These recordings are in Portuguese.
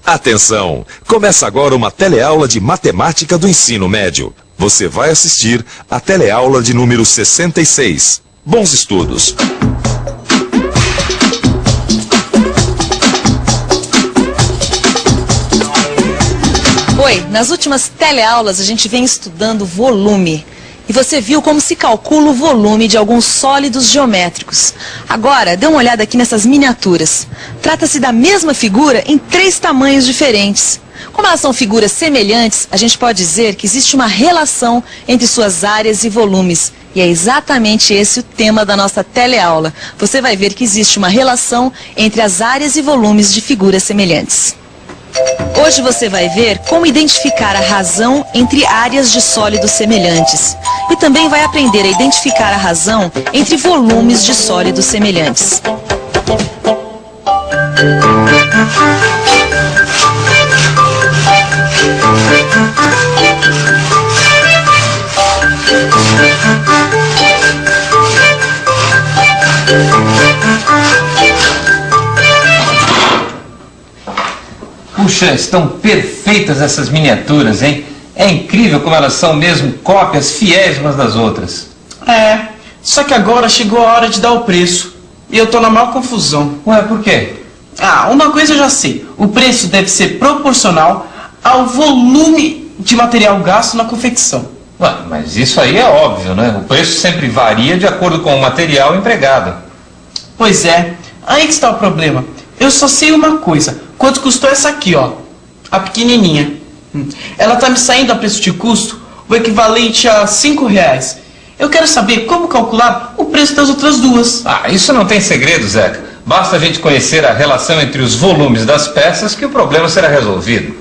Atenção! Começa agora uma teleaula de matemática do ensino médio. Você vai assistir a teleaula de número 66. Bons estudos! Oi, nas últimas teleaulas a gente vem estudando volume. E você viu como se calcula o volume de alguns sólidos geométricos. Agora, dê uma olhada aqui nessas miniaturas. Trata-se da mesma figura em 3 tamanhos diferentes. Como elas são figuras semelhantes, a gente pode dizer que existe uma relação entre suas áreas e volumes. E é exatamente esse o tema da nossa teleaula. Você vai ver que existe uma relação entre as áreas e volumes de figuras semelhantes. Hoje você vai ver como identificar a razão entre áreas de sólidos semelhantes. E também vai aprender a identificar a razão entre volumes de sólidos semelhantes. Puxa, estão perfeitas essas miniaturas, hein? É incrível como elas são mesmo cópias fiéis umas das outras. É, só que agora chegou a hora de dar o preço. E eu tô na maior confusão. Ué, por quê? Ah, uma coisa eu já sei. O preço deve ser proporcional ao volume de material gasto na confecção. Ué, mas isso aí é óbvio, né? O preço sempre varia de acordo com o material empregado. Pois é, aí que está o problema. Eu só sei uma coisa. Quanto custou essa aqui, ó? A pequenininha. Ela tá me saindo a preço de custo o equivalente a R$5. Eu quero saber como calcular o preço das outras duas. Ah, isso não tem segredo, Zeca. Basta a gente conhecer a relação entre os volumes das peças que o problema será resolvido.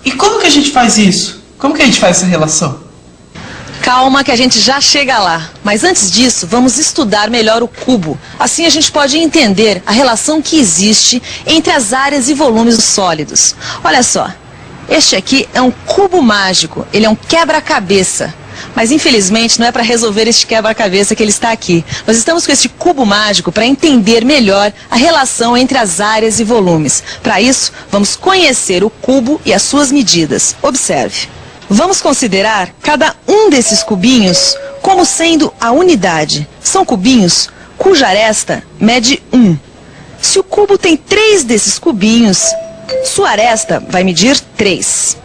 E como que a gente faz isso? Como que a gente faz essa relação? Calma que a gente já chega lá. Mas antes disso, vamos estudar melhor o cubo. Assim a gente pode entender a relação que existe entre as áreas e volumes dos sólidos. Olha só, este aqui é um cubo mágico. Ele é um quebra-cabeça. Mas infelizmente não é para resolver este quebra-cabeça que ele está aqui. Nós estamos com este cubo mágico para entender melhor a relação entre as áreas e volumes. Para isso, vamos conhecer o cubo e as suas medidas. Observe. Vamos considerar cada um desses cubinhos como sendo a unidade. São cubinhos cuja aresta mede 1. Se o cubo tem 3 desses cubinhos, sua aresta vai medir 3.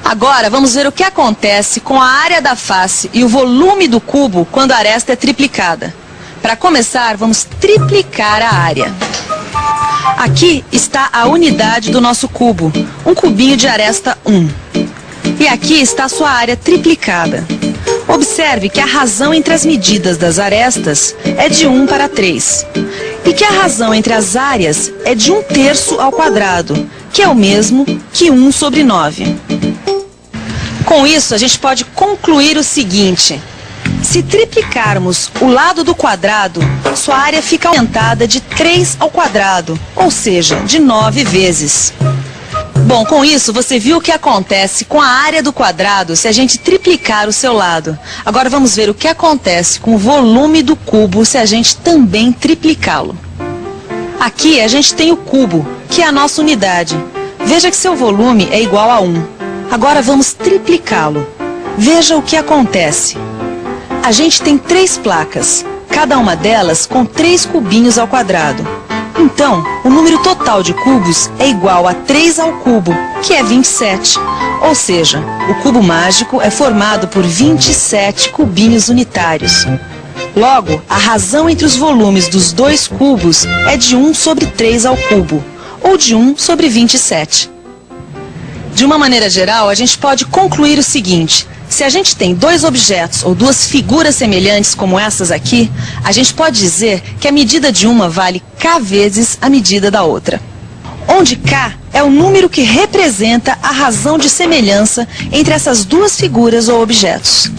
Agora vamos ver o que acontece com a área da face e o volume do cubo quando a aresta é triplicada. Para começar, vamos triplicar a área. Aqui está a unidade do nosso cubo, um cubinho de aresta 1. E aqui está a sua área triplicada. Observe que a razão entre as medidas das arestas é de 1 para 3. E que a razão entre as áreas é de 1/3 ao quadrado, que é o mesmo que 1 sobre 9. Com isso, a gente pode concluir o seguinte. Se triplicarmos o lado do quadrado, sua área fica aumentada de 3 ao quadrado, ou seja, de 9 vezes. Bom, com isso você viu o que acontece com a área do quadrado se a gente triplicar o seu lado. Agora vamos ver o que acontece com o volume do cubo se a gente também triplicá-lo. Aqui a gente tem o cubo, que é a nossa unidade. Veja que seu volume é igual a 1. Agora vamos triplicá-lo. Veja o que acontece. A gente tem 3 placas, cada uma delas com 3 cubinhos ao quadrado. Então, o número total de cubos é igual a 3 ao cubo, que é 27. Ou seja, o cubo mágico é formado por 27 cubinhos unitários. Logo, a razão entre os volumes dos 2 cubos é de 1 sobre 3 ao cubo, ou de 1 sobre 27. De uma maneira geral, a gente pode concluir o seguinte. Se a gente tem 2 objetos ou 2 figuras semelhantes como essas aqui, a gente pode dizer que a medida de uma vale k vezes a medida da outra. Onde k é o número que representa a razão de semelhança entre essas 2 figuras ou objetos.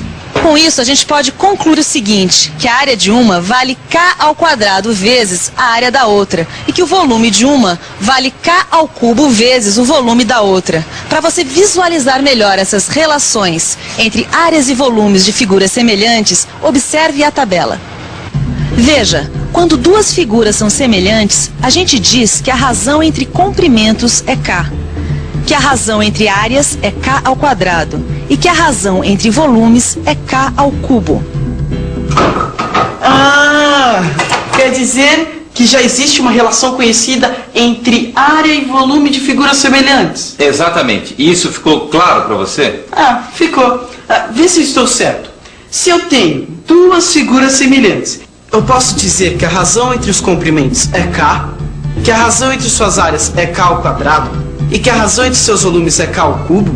Com isso, a gente pode concluir o seguinte, que a área de uma vale k ao quadrado vezes a área da outra, e que o volume de uma vale k ao cubo vezes o volume da outra. Para você visualizar melhor essas relações entre áreas e volumes de figuras semelhantes, observe a tabela. Veja, quando duas figuras são semelhantes, a gente diz que a razão entre comprimentos é K, que a razão entre áreas é K ao quadrado e que a razão entre volumes é K ao cubo. Ah, quer dizer que já existe uma relação conhecida entre área e volume de figuras semelhantes. Exatamente. E isso ficou claro para você? Ah, ficou. Vê se estou certo. Se eu tenho duas figuras semelhantes, eu posso dizer que a razão entre os comprimentos é K, que a razão entre suas áreas é K ao quadrado e que a razão entre seus volumes é K ao cubo?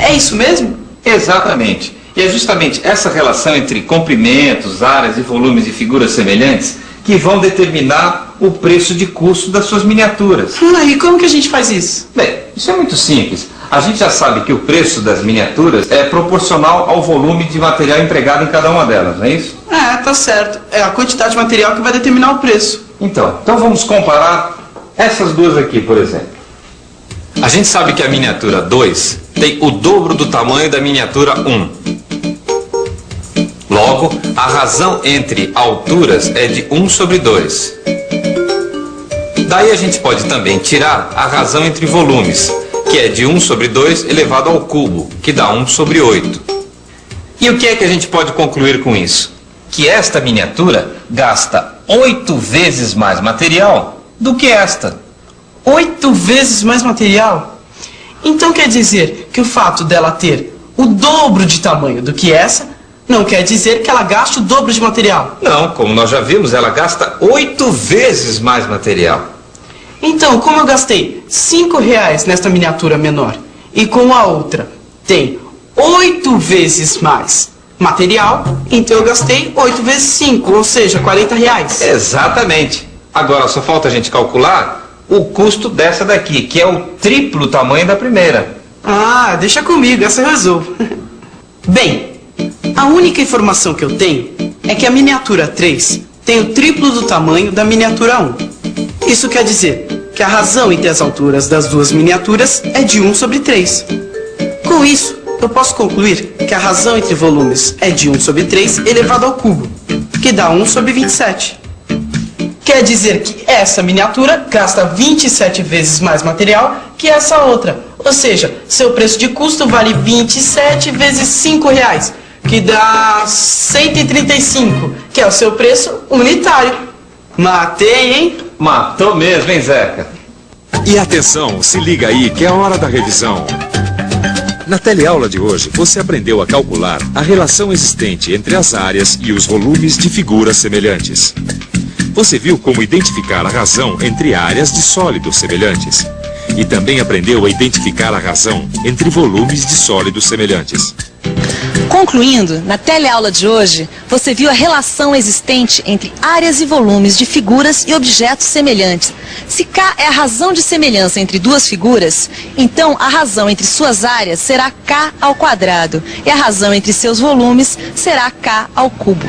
É isso mesmo? Exatamente. E é justamente essa relação entre comprimentos, áreas e volumes de figuras semelhantes que vão determinar o preço de custo das suas miniaturas. E como que a gente faz isso? Bem, isso é muito simples. A gente já sabe que o preço das miniaturas é proporcional ao volume de material empregado em cada uma delas, não é isso? Tá certo. É a quantidade de material que vai determinar o preço. Então vamos comparar essas duas aqui, por exemplo. A gente sabe que a miniatura 2 tem o dobro do tamanho da miniatura 1. Logo, a razão entre alturas é de 1 sobre 2. Daí a gente pode também tirar a razão entre volumes, que é de 1 sobre 2 elevado ao cubo, que dá 1 sobre 8. E o que é que a gente pode concluir com isso? Que esta miniatura gasta 8 vezes mais material do que esta. 8 vezes mais material? Então quer dizer que o fato dela ter o dobro de tamanho do que essa não quer dizer que ela gaste o dobro de material. Não, como nós já vimos, ela gasta 8 vezes mais material. Então, como eu gastei R$5 nesta miniatura menor e com a outra tem 8 vezes mais material, então eu gastei 8 vezes 5, ou seja, R$40. Exatamente. Agora só falta a gente calcular o custo dessa daqui, que é o triplo tamanho da primeira. Deixa comigo, essa eu resolvo. Bem, a única informação que eu tenho é que a miniatura 3 tem o triplo do tamanho da miniatura 1. Isso quer dizer que a razão entre as alturas das duas miniaturas é de 1 sobre 3. Com isso, eu posso concluir que a razão entre volumes é de 1 sobre 3 elevado ao cubo, que dá 1 sobre 27. Quer dizer que essa miniatura gasta 27 vezes mais material que essa outra. Ou seja, seu preço de custo vale 27 vezes R$5, que dá 135, que é o seu preço unitário. Matei, hein? Matou mesmo, hein, Zeca? E atenção, se liga aí que é a hora da revisão. Na teleaula de hoje, você aprendeu a calcular a relação existente entre as áreas e os volumes de figuras semelhantes. Você viu como identificar a razão entre áreas de sólidos semelhantes. E também aprendeu a identificar a razão entre volumes de sólidos semelhantes. Concluindo, na teleaula de hoje, você viu a relação existente entre áreas e volumes de figuras e objetos semelhantes. Se K é a razão de semelhança entre duas figuras, então a razão entre suas áreas será K ao quadrado e a razão entre seus volumes será K ao cubo.